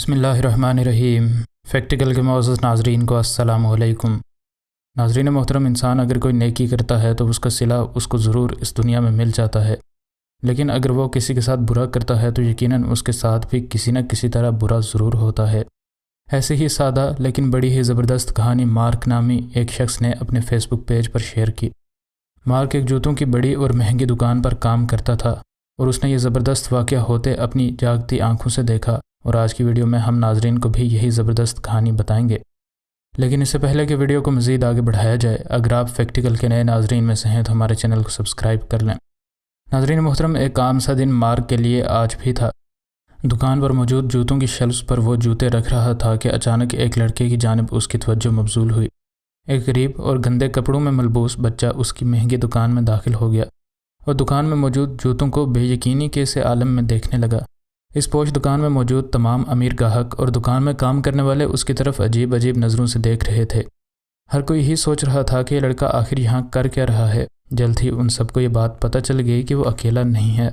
बिस्मिल्लाहिर्रहमानिर्रहीम। फैक्टिकल के मुअज़्ज़ज़ नाज़रीन को अस्सलामु अलैकुम। नाज़रीन मोहतरम, इंसान अगर कोई नेकी करता है तो उसका सिला उसको ज़रूर इस दुनिया में मिल जाता है, लेकिन अगर वो किसी के साथ बुरा करता है तो यकीनन उसके साथ भी किसी न किसी तरह बुरा ज़रूर होता है। ऐसे ही सादा लेकिन बड़ी ही ज़बरदस्त कहानी मार्क नामी एक शख्स ने अपने फ़ेसबुक पेज पर शेयर की। मार्क एक जूतों की बड़ी और महंगी दुकान पर काम करता था और उसने ये ज़बरदस्त वाक़या होते अपनी जागती आंखों से देखा, और आज की वीडियो में हम नाज़रीन को भी यही ज़बरदस्त कहानी बताएंगे। लेकिन इससे पहले कि वीडियो को मज़ीद आगे बढ़ाया जाए, अगर आप फैक्टिकल के नए नाज़रीन में से हैं तो हमारे चैनल को सब्सक्राइब कर लें। नाज़रीन मोहतरम, एक आम सा दिन मार्क के लिए आज भी था। दुकान पर मौजूद जूतों की शेल्फ्स पर वो जूते रख रहा था कि अचानक एक लड़के की जानिब उसकी तवज्जो मबजूल हुई। एक गरीब और गंदे कपड़ों में मलबूस बच्चा उसकी महंगी दुकान में दाखिल हो गया और दुकान में मौजूद जूतों को बेयकीनी के से आलम में देखने लगा। इस पोश दुकान में मौजूद तमाम अमीर गाहक और दुकान में काम करने वाले उसकी तरफ अजीब अजीब नज़रों से देख रहे थे। हर कोई ही सोच रहा था कि ये लड़का आखिर यहाँ कर क्या रहा है। जल्द ही उन सबको ये बात पता चल गई कि वो अकेला नहीं है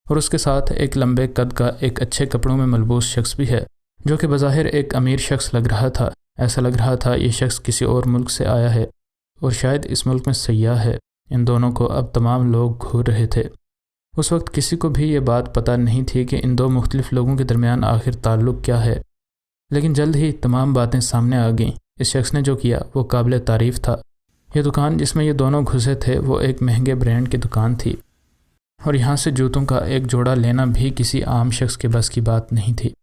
और उसके साथ एक लंबे कद का एक अच्छे कपड़ों में मलबूस शख्स भी है, जो कि बज़ाहिर एक अमीर शख्स लग रहा था। ऐसा लग रहा था ये शख्स किसी और मुल्क से आया है और शायद इस मुल्क में सयाह है। इन दोनों को अब तमाम लोग घूर रहे थे। उस वक्त किसी को भी ये बात पता नहीं थी कि इन दो मुख्तलिफ लोगों के दरमियान आखिर ताल्लुक़ क्या है, लेकिन जल्द ही तमाम बातें सामने आ गईं। इस शख्स ने जो किया वो काबिल तारीफ़ था। ये दुकान जिसमें ये दोनों घुसे थे वो एक महंगे ब्रांड की दुकान थी और यहाँ से जूतों का एक जोड़ा लेना भी किसी आम शख्स के बस की बात नहीं थी।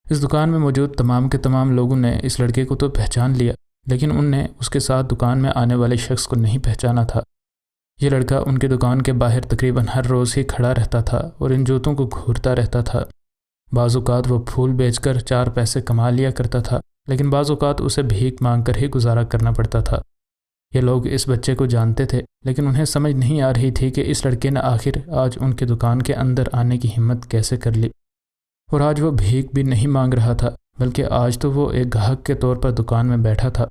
इस दुकान में मौजूद तमाम के तमाम लोगों ने इस लड़के को तो पहचान लिया, लेकिन उनने उसके साथ दुकान में आने वाले शख्स को नहीं पहचाना था। ये लड़का उनकी दुकान के बाहर तकरीबन हर रोज़ ही खड़ा रहता था और इन जूतों को घूरता रहता था। बाज़ औक़ात वो फूल बेचकर 4 पैसे कमा लिया करता था, लेकिन बाज़ औक़ात उसे भीख मांग कर ही गुजारा करना पड़ता था। ये लोग इस बच्चे को जानते थे, लेकिन उन्हें समझ नहीं आ रही थी कि इस लड़के ने आखिर आज उनकी दुकान के अंदर आने की हिम्मत कैसे कर ली। और आज वो भीख भी नहीं मांग रहा था, बल्कि आज तो वो एक ग्राहक के तौर पर दुकान में बैठा था।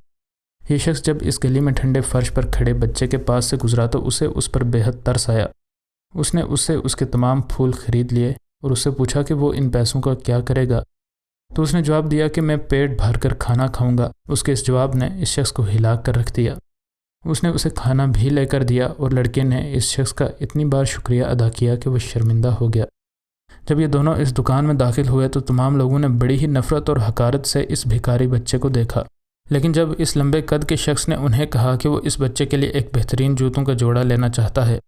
ये शख्स जब इस गली में ठंडे फर्श पर खड़े बच्चे के पास से गुजरा तो उसे उस पर बेहद तरस आया। उसने उससे उसके तमाम फूल खरीद लिए और उससे पूछा कि वो इन पैसों का क्या करेगा। तो उसने जवाब दिया कि मैं पेट भर कर खाना खाऊंगा। उसके इस जवाब ने इस शख्स को हिला कर रख दिया। उसने उसे खाना भी लेकर दिया और लड़के ने इस शख्स का इतनी बार शुक्रिया अदा किया कि वह शर्मिंदा हो गया। जब ये दोनों इस दुकान में दाखिल हुए तो तमाम लोगों ने बड़ी ही नफ़रत और हकारत से इस भिखारी बच्चे को देखा, लेकिन जब इस लंबे कद के शख्स ने उन्हें कहा कि वो इस बच्चे के लिए एक बेहतरीन जूतों का जोड़ा लेना चाहता है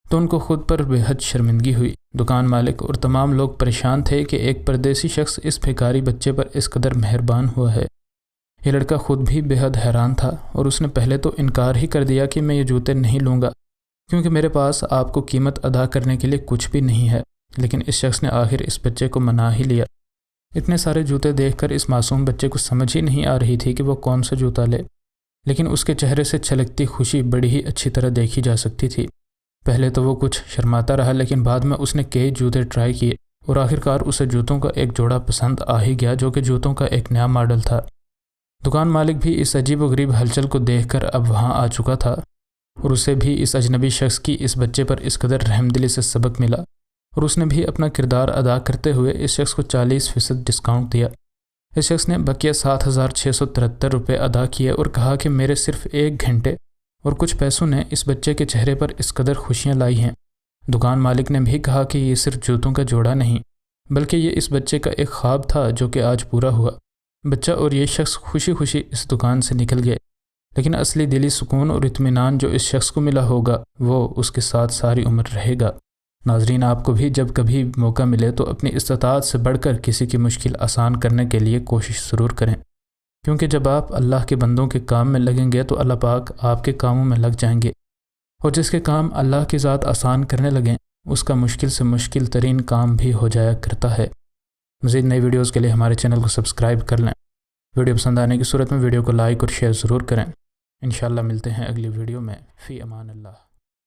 तो उनको खुद पर बेहद शर्मिंदगी हुई। दुकान मालिक और तमाम लोग परेशान थे कि एक परदेसी शख्स इस भिखारी बच्चे पर इस कदर मेहरबान हुआ है। ये लड़का खुद भी बेहद हैरान था और उसने पहले तो इनकार ही कर दिया कि मैं ये जूते नहीं लूँगा क्योंकि मेरे पास आपको कीमत अदा करने के लिए कुछ भी नहीं है। लेकिन इस शख्स ने आखिर इस बच्चे को मना ही लिया। इतने सारे जूते देखकर इस मासूम बच्चे को समझ ही नहीं आ रही थी कि वो कौन सा जूता ले, लेकिन उसके चेहरे से छलकती खुशी बड़ी ही अच्छी तरह देखी जा सकती थी। पहले तो वो कुछ शर्माता रहा, लेकिन बाद में उसने कई जूते ट्राई किए और आखिरकार उसे जूतों का एक जोड़ा पसंद आ ही गया, जो कि जूतों का एक नया मॉडल था। दुकान मालिक भी इस अजीब व गरीब हलचल को देखकर अब वहाँ आ चुका था और उसे भी इस अजनबी शख्स की इस बच्चे पर इस कदर रहमदिली से सबक मिला और उसने भी अपना किरदार अदा करते हुए इस शख्स को 40% डिस्काउंट दिया। इस शख्स ने बकिया 7,673 रुपये अदा किए और कहा कि मेरे सिर्फ 1 घंटे और कुछ पैसों ने इस बच्चे के चेहरे पर इस कदर खुशियाँ लाई हैं। दुकान मालिक ने भी कहा कि ये सिर्फ जूतों का जोड़ा नहीं, बल्कि ये इस बच्चे का एक ख्वाब था जो कि आज पूरा हुआ। बच्चा और ये शख्स खुशी खुशी इस दुकान से निकल गए, लेकिन असली दिली सुकून और इत्मीनान जो इस शख्स को मिला होगा वो उसके साथ सारी उम्र रहेगा। नाज़रीन, आपको भी जब कभी मौका मिले तो अपनी इस्ताअत से बढ़कर किसी की मुश्किल आसान करने के लिए कोशिश ज़रूर करें, क्योंकि जब आप अल्लाह के बंदों के काम में लगेंगे तो अल्लाह पाक आपके कामों में लग जाएंगे और जिसके काम अल्लाह की ज़ात आसान करने लगें उसका मुश्किल से मुश्किल तरीन काम भी हो जाया करता है। मज़ीद नई वीडियोज़ के लिए हमारे चैनल को सब्सक्राइब कर लें। वीडियो पसंद आने की सूरत में वीडियो को लाइक और शेयर ज़रूर करें। इंशाअल्लाह मिलते हैं अगली वीडियो में। फ़ी अमान अल्लाह।